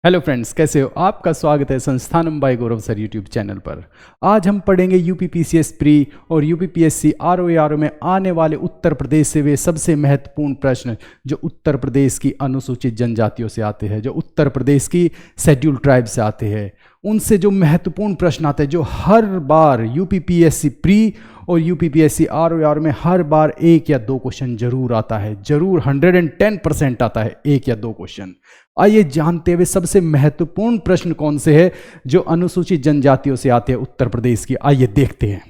Hello friends, कैसे हो? आपका स्वागत है संस्थानम बाय गौरव सर यूट्यूब चैनल पर। आज हम पढ़ेंगे यूपीपीसीएस प्री और यूपीपीएससी आरओएआरओ में आने वाले उत्तर प्रदेश से वे सबसे महत्वपूर्ण प्रश्न जो उत्तर प्रदेश की अनुसूचित जनजातियों से आते हैं, जो उत्तर प्रदेश की शेड्यूल ट्राइब से आते हैं, उनसे जो महत्वपूर्ण प्रश्न आते हैं, जो हर बार यूपीपीएससी प्री और यूपीपीएससी आरओएआरओ में हर बार एक या दो क्वेश्चन जरूर आता है, जरूर 110% आता है एक या दो क्वेश्चन। आइए जानते हुए सबसे महत्वपूर्ण प्रश्न कौन से हैं जो अनुसूचित जनजातियों से आते हैं उत्तर प्रदेश की। आइए देखते हैं।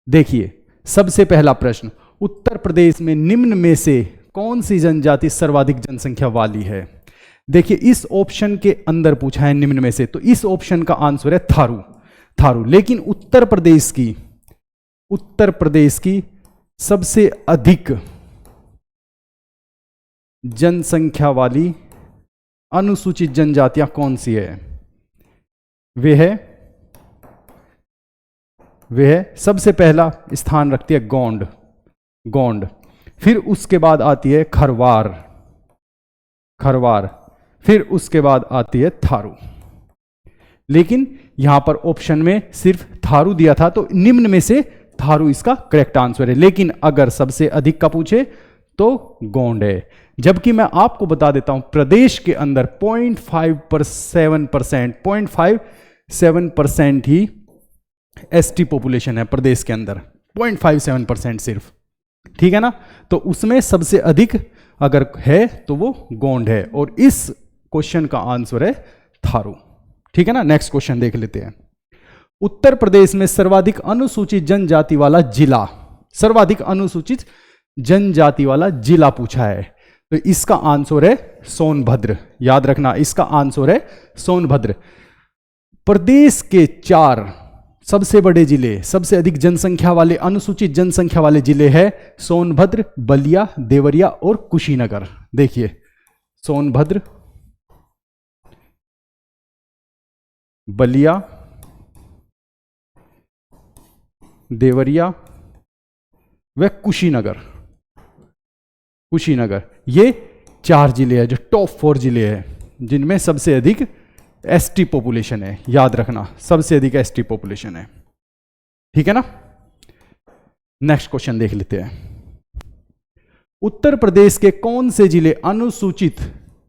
देखिए, सबसे पहला प्रश्न, उत्तर प्रदेश में निम्न में से कौन सी जनजाति सर्वाधिक जनसंख्या वाली है? देखिए, इस ऑप्शन के अंदर पूछा है निम्न में से, तो इस ऑप्शन का आंसर है थारू। लेकिन उत्तर प्रदेश की सबसे अधिक जनसंख्या वाली अनुसूचित जनजातियां कौन सी है? वे है सबसे पहला स्थान रखती है गोंड, फिर उसके बाद आती है खरवार, फिर उसके बाद आती है थारू। लेकिन यहां पर ऑप्शन में सिर्फ थारू दिया था, तो निम्न में से थारू इसका करेक्ट आंसर है। लेकिन अगर सबसे अधिक का पूछे तो गोंड है। जबकि मैं आपको बता देता हूं, प्रदेश के अंदर 0.57% ही एसटी पॉपुलेशन है प्रदेश के अंदर, 0.57% सिर्फ, ठीक है ना। तो उसमें सबसे अधिक अगर है तो वो गोंड है, और इस क्वेश्चन का आंसर है थारू, ठीक है ना। नेक्स्ट क्वेश्चन देख लेते हैं। उत्तर प्रदेश में सर्वाधिक अनुसूचित जनजाति वाला जिला, सर्वाधिक अनुसूचित जनजाति वाला जिला पूछा है, तो इसका आंसर है सोनभद्र। याद रखना, इसका आंसर है सोनभद्र। प्रदेश के 4 सबसे बड़े जिले, सबसे अधिक जनसंख्या वाले, अनुसूचित जनसंख्या वाले जिले हैं सोनभद्र, बलिया, देवरिया और कुशीनगर। देखिए, सोनभद्र, बलिया, देवरिया व कुशीनगर, ये 4 जिले हैं जो टॉप 4 जिले हैं जिनमें सबसे अधिक एसटी पॉपुलेशन है। याद रखना, सबसे अधिक एसटी पॉपुलेशन है, ठीक है ना। नेक्स्ट क्वेश्चन देख लेते हैं। उत्तर प्रदेश के कौन से जिले अनुसूचित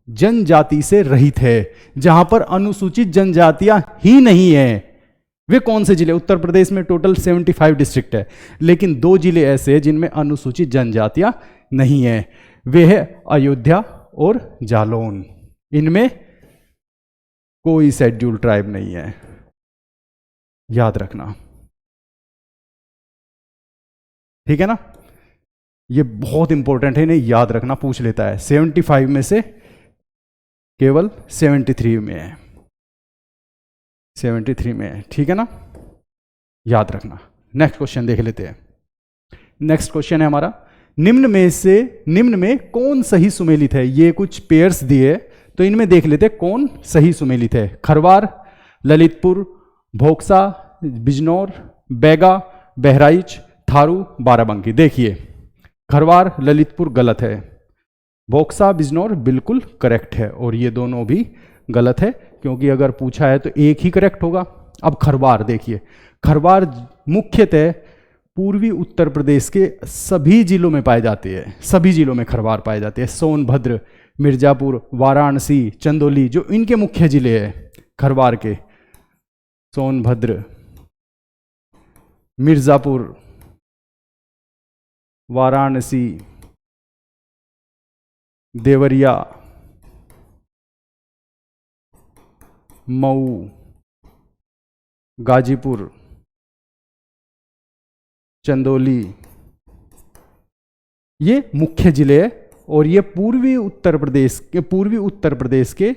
जनजाति से रहित है? जहां पर अनुसूचित जनजातियां ही नहीं है, वे कौन से जिले? उत्तर प्रदेश में टोटल 75 डिस्ट्रिक्ट है, लेकिन 2 जिले ऐसे हैं जिनमें अनुसूचित जनजातियां नहीं है। वे है अयोध्या और जालौन। इनमें कोई शेड्यूल ट्राइब नहीं है, याद रखना, ठीक है ना। ये बहुत इंपॉर्टेंट है, इन्हें याद रखना, पूछ लेता है। 75 में से केवल 73 में है, 73 में है, ठीक है ना, याद रखना। नेक्स्ट क्वेश्चन देख लेते हैं। नेक्स्ट क्वेश्चन है हमारा, निम्न में कौन सही सुमेलित है? ये कुछ पेयर्स दिए, तो इनमें देख लेते हैं कौन सही सुमेलित है। खरवार, ललितपुर, भोक्सा, बिजनौर, बैगा, बहराइच, थारू, बाराबंकी। देखिए, खरवार, ललितपुर गलत है, भोक्सा, बिजनौर बिल्कुल करेक्ट है, और ये दोनों भी गलत है, क्योंकि अगर पूछा है तो एक ही करेक्ट होगा। अब खरवार देखिए, खरवार मुख्यतः पूर्वी उत्तर प्रदेश के सभी जिलों में पाए जाते हैं, सभी जिलों में खरवार पाए जाते हैं। सोनभद्र, मिर्जापुर, वाराणसी, चंदौली, जो इनके मुख्य जिले हैं खरवार के, सोनभद्र, मिर्जापुर, वाराणसी, देवरिया, मऊ, गाजीपुर, चंदौली, ये मुख्य जिले हैं, और ये पूर्वी उत्तर प्रदेश के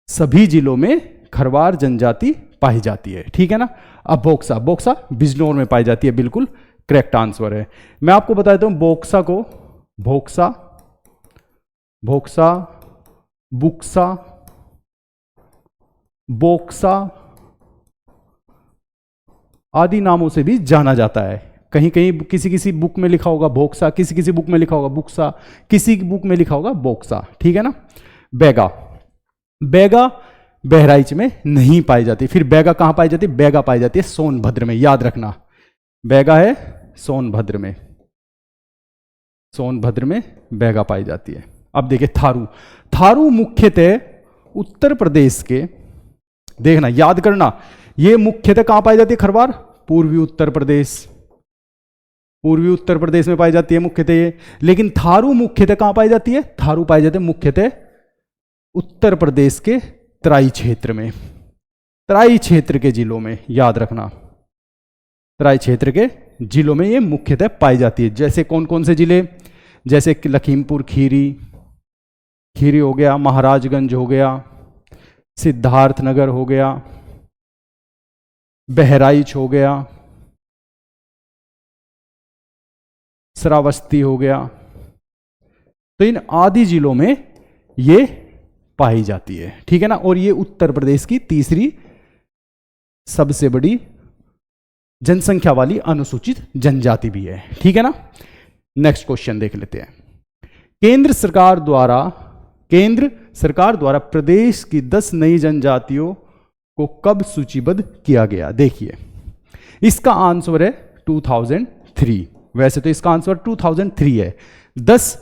सभी जिलों में खरवार जनजाति पाई जाती है, ठीक है ना। अब बोक्सा बिजनौर में पाई जाती है, बिल्कुल करेक्ट आंसर है। मैं आपको बता देता हूं, बोक्सा को भोक्सा, बुक्सा, बोक्सा आदि नामों से भी जाना जाता है। कहीं कहीं किसी बुक में लिखा होगा भोक्सा, किसी बुक में लिखा होगा बुक्सा, किसी बुक में लिखा होगा बोक्सा, ठीक है ना। बैगा, बैगा बहराइच में नहीं पाई जाती। फिर बैगा कहां पाई जाती है? बैगा पाई जाती है सोनभद्र में, याद रखना। बैगा है सोनभद्र में, सोनभद्र में बैगा पाई जाती है। अब देखिए थारू, थारू मुख्यतः उत्तर प्रदेश के, देखना याद करना, ये मुख्यतः कहां पाई जाती है खरवार? पूर्वी उत्तर प्रदेश, पूर्वी उत्तर प्रदेश में पाई जाती है मुख्यतः ये। लेकिन थारू मुख्यतः कहां पाई जाती है? थारू पाई जाती है मुख्यतः उत्तर प्रदेश के तराई क्षेत्र में, तराई क्षेत्र के जिलों में, याद रखना। तराई क्षेत्र के जिलों में ये मुख्यतः पाई जाती है। जैसे कौन कौन से जिले? जैसे लखीमपुर खीरी, खीरी हो गया, महाराजगंज हो गया, सिद्धार्थनगर हो गया, बहराइच हो गया, श्रावस्ती हो गया। तो इन आदि जिलों में ये पाई जाती है, ठीक है ना। और ये उत्तर प्रदेश की तीसरी सबसे बड़ी जनसंख्या वाली अनुसूचित जनजाति भी है, ठीक है ना। नेक्स्ट क्वेश्चन देख लेते हैं। केंद्र सरकार द्वारा प्रदेश की 10 नई जनजातियों को कब सूचीबद्ध किया गया? देखिए, इसका आंसर है 2003। वैसे तो इसका आंसर 2003 है। 10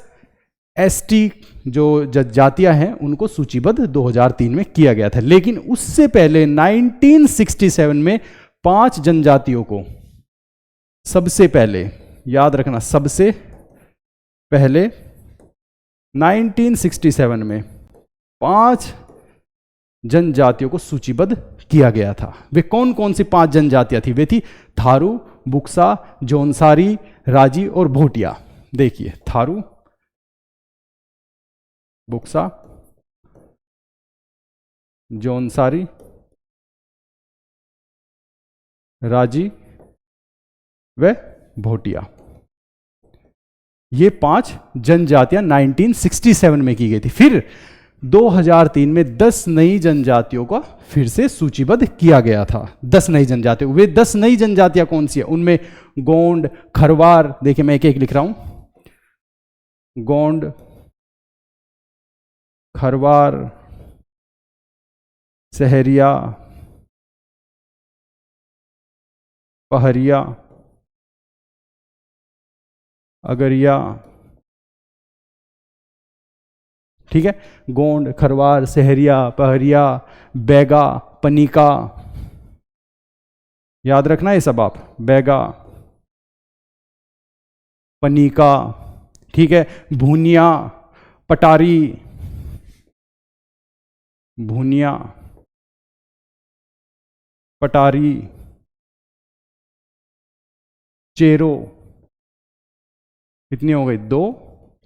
एसटी जो जातियां हैं उनको सूचीबद्ध 2003 में किया गया था। लेकिन उससे पहले 1967 में 5 जनजातियों को, सबसे पहले याद रखना, सबसे पहले 1967 में 5 जनजातियों को सूचीबद्ध किया गया था। वे कौन कौन सी 5 जनजातियां थी? वे थी थारू, बुक्सा, जौनसारी, राजी और भोटिया। देखिए, थारू, बुक्सा, जौनसारी, राजी व भोटिया, ये 5 जनजातियां 1967 में की गई थी। फिर 2003 में 10 नई जनजातियों का फिर से सूचीबद्ध किया गया था। 10 नई जनजातियां, वे 10 नई जनजातियां कौन सी है? उनमें गोंड, खरवार, देखिए मैं एक एक लिख रहा हूं, गोंड, खरवार, सहरिया, पहरिया, अगरिया, ठीक है। गोंड, खरवार, सहरिया, पहरिया, बैगा, पनिका, याद रखना ये सब आप, बैगा, पनिका, ठीक है। भूनिया, पटारी, भूनिया, पटारी, चेरो, कितनी हो गई? 2,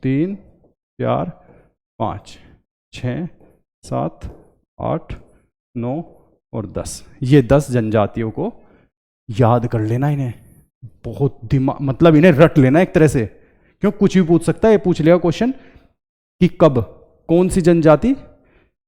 3, 4, 5, 6, 7, 8, 9 और 10। ये 10 जनजातियों को याद कर लेना, इन्हें बहुत दिमाग, मतलब इन्हें रट लेना एक तरह से, क्यों कुछ भी पूछ सकता है। ये पूछ लेगा क्वेश्चन कि कब कौन सी जनजाति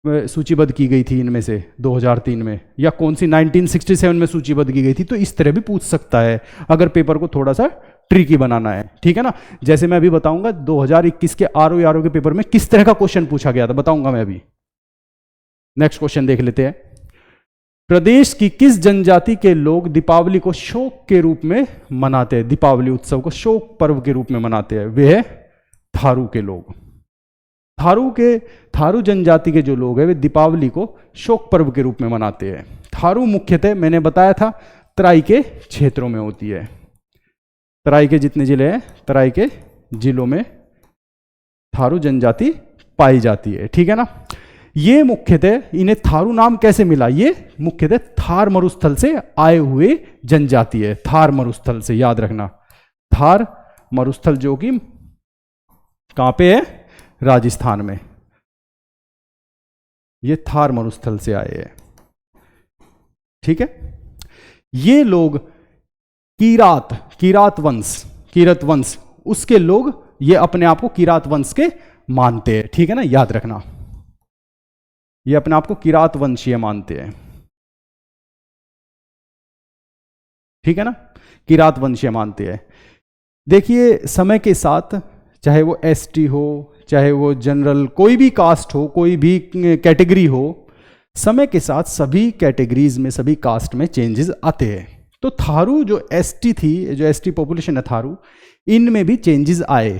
सूचीबद्ध की गई थी इनमें से 2003 में, या कौन सी 1967 में सूचीबद्ध की गई थी। तो इस तरह भी पूछ सकता है अगर पेपर को थोड़ा सा ट्रिकी बनाना है, ठीक है ना। जैसे मैं अभी बताऊंगा 2021 के आरओ के पेपर में किस तरह का क्वेश्चन पूछा गया था, बताऊंगा मैं अभी। नेक्स्ट क्वेश्चन देख लेते हैं। प्रदेश की किस जनजाति के लोग दीपावली को शोक के रूप में मनाते हैं? दीपावली उत्सव को शोक पर्व के रूप में मनाते हैं, वे है थारू के लोग। थारू जनजाति के जो लोग हैं वे दीपावली को शोक पर्व के रूप में मनाते हैं। थारू मुख्यतः मैंने बताया था तराई के क्षेत्रों में होती है। तराई के जितने जिले हैं, तराई के जिलों में थारू जनजाति पाई जाती है, ठीक है ना। ये मुख्यतः, इन्हें थारू नाम कैसे मिला? ये मुख्यतः थार मरुस्थल से आए हुए जनजाति है। थार मरुस्थल से, याद रखना, थार मरुस्थल जो कि कहां पे है? राजस्थान में। ये थार मरुस्थल से आए हैं, ठीक है। ये लोग किरात वंश उसके लोग ये अपने आप को किरात वंश के मानते हैं, ठीक है ना, याद रखना। ये अपने आप को किरात वंशीय मानते हैं, ठीक है ना, किरात वंशीय मानते हैं। देखिए समय के साथ चाहे वो एसटी हो, चाहे वो जनरल, कोई भी कास्ट हो, कोई भी कैटेगरी हो, समय के साथ सभी कैटेगरीज में, सभी कास्ट में चेंजेस आते हैं। तो थारू जो एसटी थी, जो एसटी पॉपुलेशन है थारू, इनमें भी चेंजेस आए।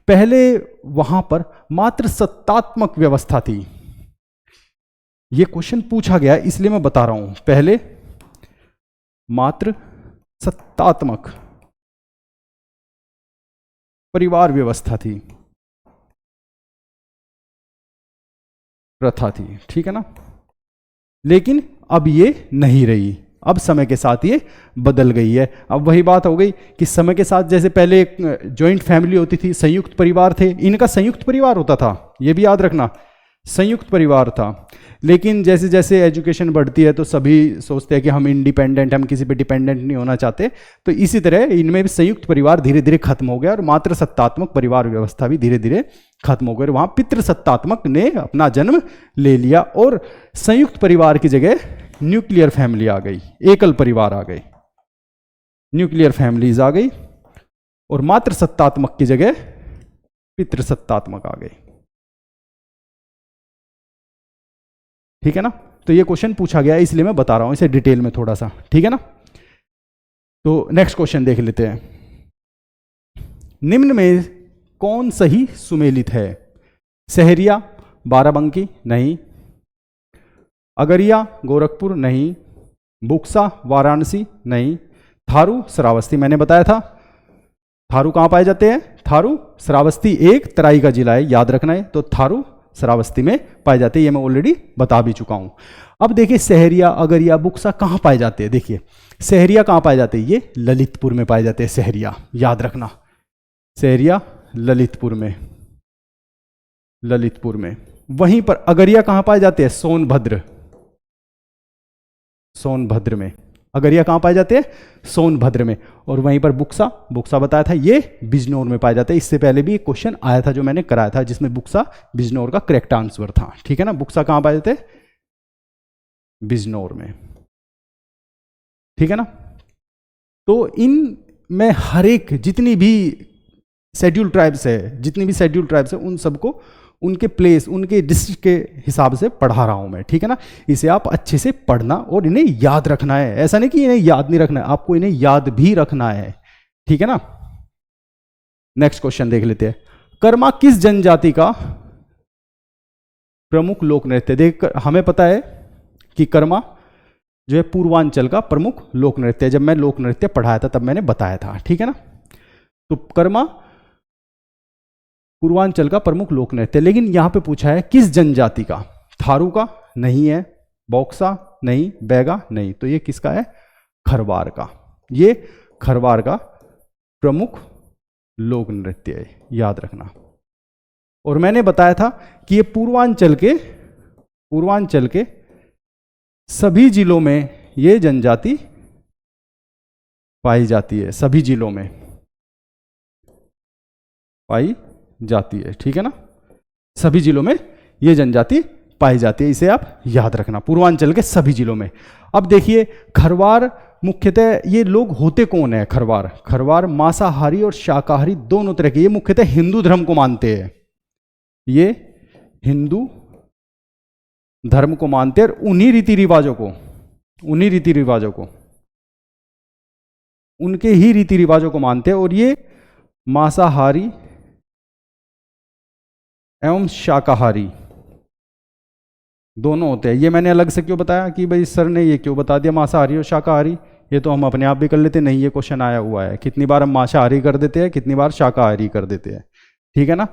पहले वहां पर मात्र सत्तात्मक व्यवस्था थी। यह क्वेश्चन पूछा गया इसलिए मैं बता रहा हूं। पहले मात्र सत्तात्मक परिवार व्यवस्था थी, प्रथा थी, ठीक है ना। लेकिन अब ये नहीं रही, अब समय के साथ ये बदल गई है। अब वही बात हो गई कि समय के साथ, जैसे पहले जॉइंट फैमिली होती थी, संयुक्त परिवार थे, इनका संयुक्त परिवार होता था, ये भी याद रखना, संयुक्त परिवार था। लेकिन जैसे जैसे एजुकेशन बढ़ती है तो सभी सोचते हैं कि हम इंडिपेंडेंट, हम किसी पे डिपेंडेंट नहीं होना चाहते। तो इसी तरह इनमें भी संयुक्त परिवार धीरे धीरे खत्म हो गया और मात्र सत्तात्मक परिवार व्यवस्था भी धीरे धीरे खत्म हो गई। वहां पितृसत्तात्मक ने अपना जन्म ले लिया और संयुक्त परिवार की जगह न्यूक्लियर फैमिली आ गई, एकल परिवार आ गए, न्यूक्लियर फैमिलीज आ गई और मात्र सत्तात्मक की जगह पितृसत्तात्मक आ गई, ठीक है ना। तो ये क्वेश्चन पूछा गया इसलिए मैं बता रहा हूं इसे डिटेल में थोड़ा सा, ठीक है ना। तो नेक्स्ट क्वेश्चन देख लेते हैं। निम्न में कौन सही सुमेलित है? सहरिया बाराबंकी नहीं, अगरिया गोरखपुर नहीं, बुक्सा वाराणसी नहीं, थारू श्रावस्ती मैंने बताया था। थारू कहां पाए जाते हैं? थारू श्रावस्ती एक तराई का जिला है, याद रखना है। तो थारू श्रावस्ती में पाए जाते हैं, ये मैं ऑलरेडी बता भी चुका हूं। अब देखिए सहरिया, अगरिया, बुक्सा कहां पाए जाते हैं? देखिए सहरिया कहां पाए जाते हैं? ये ललितपुर में पाए जाते हैं सहरिया, याद रखना। सहरिया ललितपुर में, ललितपुर में। वहीं पर अगरिया कहां पाए जाते हैं? सोनभद्र, सोनभद्र में। अगरिया कहां पाए जाते हैं? सोनभद्र में। और वहीं पर बुक्सा, बुक्सा बताया था ये बिजनौर में पाए जाते हैं। इससे पहले भी एक क्वेश्चन आया था जो मैंने कराया था जिसमें बुक्सा बिजनौर का करेक्ट आंसर था, ठीक है ना। बुक्सा कहां पाए जाते हैं? बिजनौर में, ठीक है ना। तो इन में हर एक जितनी भी शेड्यूल ट्राइब्स है, जितनी भी शेड्यूल ट्राइब्स है, उन सबको उनके प्लेस, उनके डिस्ट्रिक्ट के हिसाब से पढ़ा रहा हूं मैं, ठीक है ना। इसे आप अच्छे से पढ़ना और इन्हें याद रखना है। ऐसा नहीं कि इन्हें याद नहीं रखना है, आपको इन्हें याद भी रखना है, ठीक है ना। नेक्स्ट क्वेश्चन देख लेते हैं। कर्मा किस जनजाति का प्रमुख लोक नृत्य? देख हमें पता है कि कर्मा जो है पूर्वांचल का प्रमुख लोक नृत्य है। जब मैं लोक नृत्य पढ़ाया था तब मैंने बताया था, ठीक है ना। तो कर्मा पूर्वांचल का प्रमुख लोक नृत्य, लेकिन यहां पे पूछा है किस जनजाति का? थारू का नहीं है, बॉक्सा नहीं, बैगा नहीं, तो ये किसका है? खरवार का। ये खरवार का प्रमुख लोक नृत्य है, याद रखना। और मैंने बताया था कि ये पूर्वांचल के सभी जिलों में ये जनजाति पाई जाती है, सभी जिलों में पाई जाती है, ठीक है ना। सभी जिलों में ये जनजाति पाई जाती है, इसे आप याद रखना, पूर्वांचल के सभी जिलों में। अब देखिए खरवार मुख्यतः ये लोग होते कौन है? खरवार मांसाहारी और शाकाहारी दोनों तरह के, ये मुख्यतः हिंदू धर्म को मानते हैं, ये हिंदू धर्म को मानते हैं और उन्हीं रीति रिवाजों को उनके ही रीति रिवाजों को मानते हैं। और ये मांसाहारी एवं शाकाहारी दोनों होते हैं। ये मैंने अलग से क्यों बताया कि भाई सर ने ये क्यों बता दिया मांसाहारी और शाकाहारी? ये तो हम अपने आप भी कर लेते नहीं, ये क्वेश्चन आया हुआ है। कितनी बार हम मांसाहारी कर देते हैं, कितनी बार शाकाहारी कर देते हैं, ठीक है ना।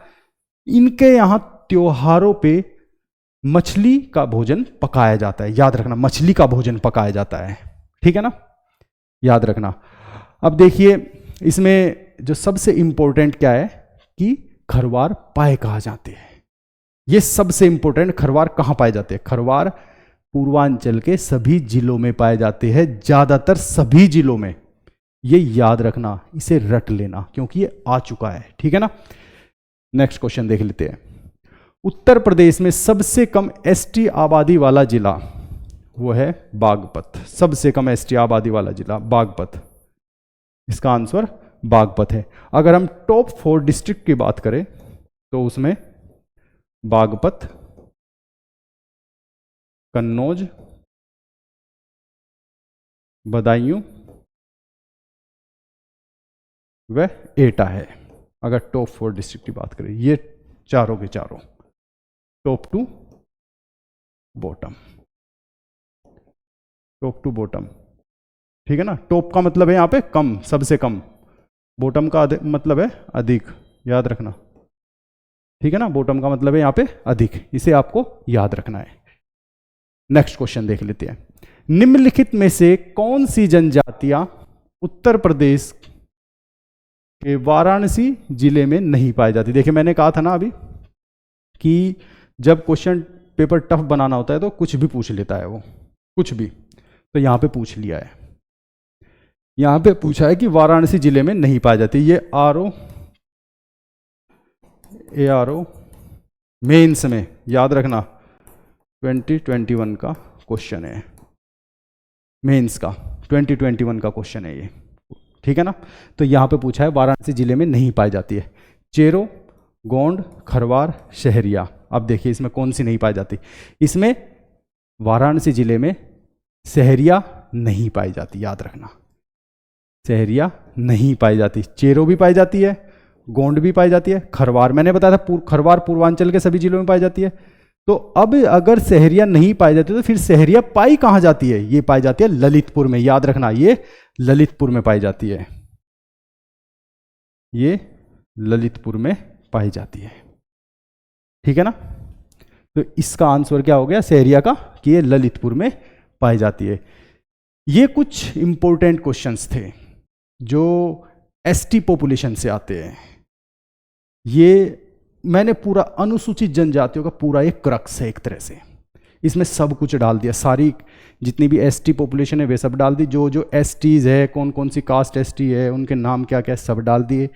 इनके यहाँ त्योहारों पे मछली का भोजन पकाया जाता है, याद रखना, मछली का भोजन पकाया जाता है, ठीक है ना, याद रखना। अब देखिए इसमें जो सबसे इंपॉर्टेंट क्या है कि खरवार पाए कहाँ जाते हैं। ये सबसे इंपॉर्टेंट, खरवार कहाँ पाए जाते हैं? खरवार पूर्वांचल के सभी जिलों में पाए जाते हैं, ज्यादातर सभी जिलों में। ये याद रखना, इसे रट लेना क्योंकि ये आ चुका है, ठीक है ना। नेक्स्ट क्वेश्चन देख लेते हैं। उत्तर प्रदेश में सबसे कम एसटी आबादी वाला जिला वो है बागपत। सबसे कम एसटी आबादी वाला जिला बागपत, इसका आंसर बागपत है। अगर हम टॉप 4 डिस्ट्रिक्ट की बात करें तो उसमें बागपत, कन्नौज, बदायूं व एटा है। अगर टॉप 4 डिस्ट्रिक्ट की बात करें, ये चारों के चारों, top to bottom, top to bottom, ठीक है ना। टॉप का मतलब है यहाँ पे कम, सबसे कम, बॉटम का मतलब है अधिक, याद रखना, ठीक है ना। बॉटम का मतलब है यहाँ पे अधिक, इसे आपको याद रखना है। नेक्स्ट क्वेश्चन देख लेते हैं। निम्नलिखित में से कौन सी जनजातियां उत्तर प्रदेश के वाराणसी जिले में नहीं पाई जाती। देखिए मैंने कहा था ना अभी कि जब क्वेश्चन पेपर टफ बनाना होता है तो कुछ भी पूछ लेता है वो, कुछ भी। तो यहां पे पूछ लिया है, यहां पे पूछा है कि वाराणसी जिले में नहीं पाई जाती। ये ARO मेंस में, याद रखना 2021 का क्वेश्चन है, मेंस का 2021 का क्वेश्चन है ये, ठीक है ना। तो यहां पे पूछा है वाराणसी जिले में नहीं पाई जाती है। चेरो, गोंड, खरवार, शहरिया। अब देखिए इसमें कौन सी नहीं पाई जाती। इसमें वाराणसी जिले में शहरिया नहीं पाई जाती, याद रखना, शहरिया नहीं पाई जाती। चेरो भी पाई जाती है, गोंड भी पाई जाती है, खरवार मैंने बताया था, खरवार पूर्वांचल के सभी जिलों में पाई जाती है। तो अब अगर शहरिया नहीं पाई जाती तो फिर शहरिया पाई कहां जाती है? ये पाई जाती है ललितपुर में, याद रखना, ये ललितपुर में पाई जाती है, ये ललितपुर में पाई जाती है, ठीक है ना। तो इसका आंसर क्या हो गया शहरिया का, कि ये ललितपुर में पाई जाती है। ये कुछ इंपॉर्टेंट क्वेश्चंस थे जो एसटी पॉपुलेशन से आते हैं। ये मैंने पूरा अनुसूचित जनजातियों का पूरा एक क्रक्स है एक तरह से, इसमें सब कुछ डाल दिया, सारी जितनी भी एसटी पॉपुलेशन है वे सब डाल दी, जो जो एसटीज है, कौन कौन सी कास्ट एसटी है, उनके नाम क्या क्या सब डाल दिए,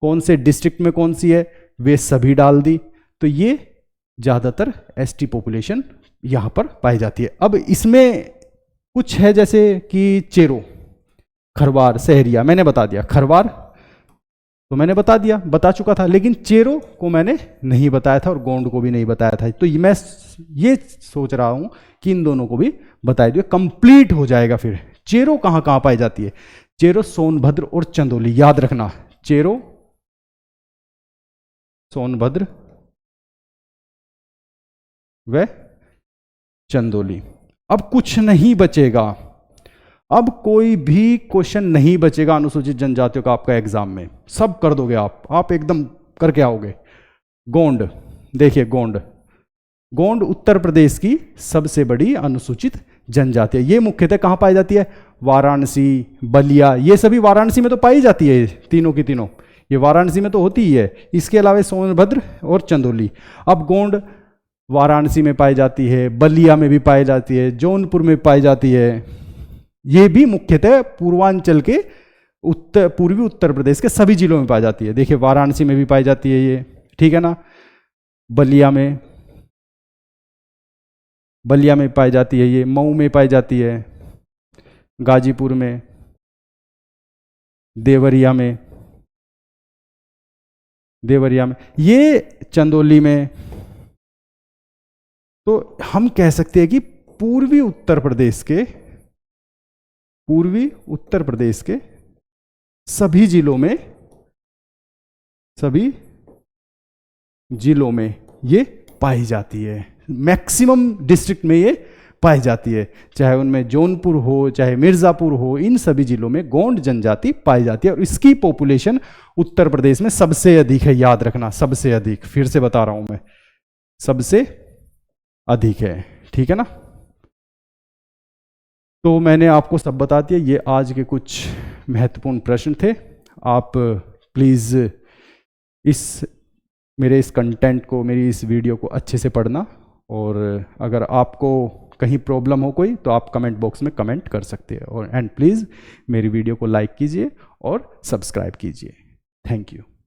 कौन से डिस्ट्रिक्ट में कौन सी है वे सभी डाल दी। तो ये ज़्यादातर एसटी पॉपुलेशन यहाँ पर पाई जाती है। अब इसमें कुछ है जैसे कि चेरो, खरवार, शहरिया मैंने बता दिया, खरवार तो मैंने बता चुका था, लेकिन चेरो को मैंने नहीं बताया था और गोंड को भी नहीं बताया था। तो मैं ये सोच रहा हूं कि इन दोनों को भी बता दिए, कंप्लीट हो जाएगा। फिर चेरो कहां कहां पाई जाती है? चेरो सोनभद्र और चंदौली, याद रखना, चेरो, सोनभद्र व चंदौली। अब कुछ नहीं बचेगा, अब कोई भी क्वेश्चन नहीं बचेगा अनुसूचित जनजातियों का आपका एग्जाम में, सब कर दोगे आप एकदम करके आओगे। गोंड, देखिए गोंड उत्तर प्रदेश की सबसे बड़ी अनुसूचित जनजाति है। ये मुख्यतः कहाँ पाई जाती है? वाराणसी, बलिया, ये सभी वाराणसी में तो पाई जाती है, तीनों की तीनों ये वाराणसी में तो होती ही है। इसके अलावा सोनभद्र और चंदौली। अब गोंड वाराणसी में पाई जाती है, बलिया में भी पाई जाती है, जौनपुर में पाई जाती है। ये भी मुख्यतः पूर्वांचल के पूर्वी उत्तर प्रदेश के सभी जिलों में पाई जाती है। देखिए वाराणसी में भी पाई जाती है ये, ठीक है ना, बलिया में पाई जाती है ये, मऊ में पाई जाती है, गाजीपुर में, देवरिया में, ये चंदौली में। तो हम कह सकते हैं कि पूर्वी उत्तर प्रदेश के सभी जिलों में ये पाई जाती है, मैक्सिमम डिस्ट्रिक्ट में ये पाई जाती है, चाहे उनमें जौनपुर हो चाहे मिर्जापुर हो, इन सभी जिलों में गोंड जनजाति पाई जाती है। और इसकी पॉपुलेशन उत्तर प्रदेश में सबसे अधिक है, याद रखना, सबसे अधिक, फिर से बता रहा हूं मैं, सबसे अधिक है, ठीक है ना। तो मैंने आपको सब बता दिया, ये आज के कुछ महत्वपूर्ण प्रश्न थे। आप प्लीज़ मेरे इस कंटेंट को, मेरी इस वीडियो को अच्छे से पढ़ना, और अगर आपको कहीं प्रॉब्लम हो कोई तो आप कमेंट बॉक्स में कमेंट कर सकते हैं। और एंड प्लीज़ मेरी वीडियो को लाइक कीजिए और सब्सक्राइब कीजिए। Thank you.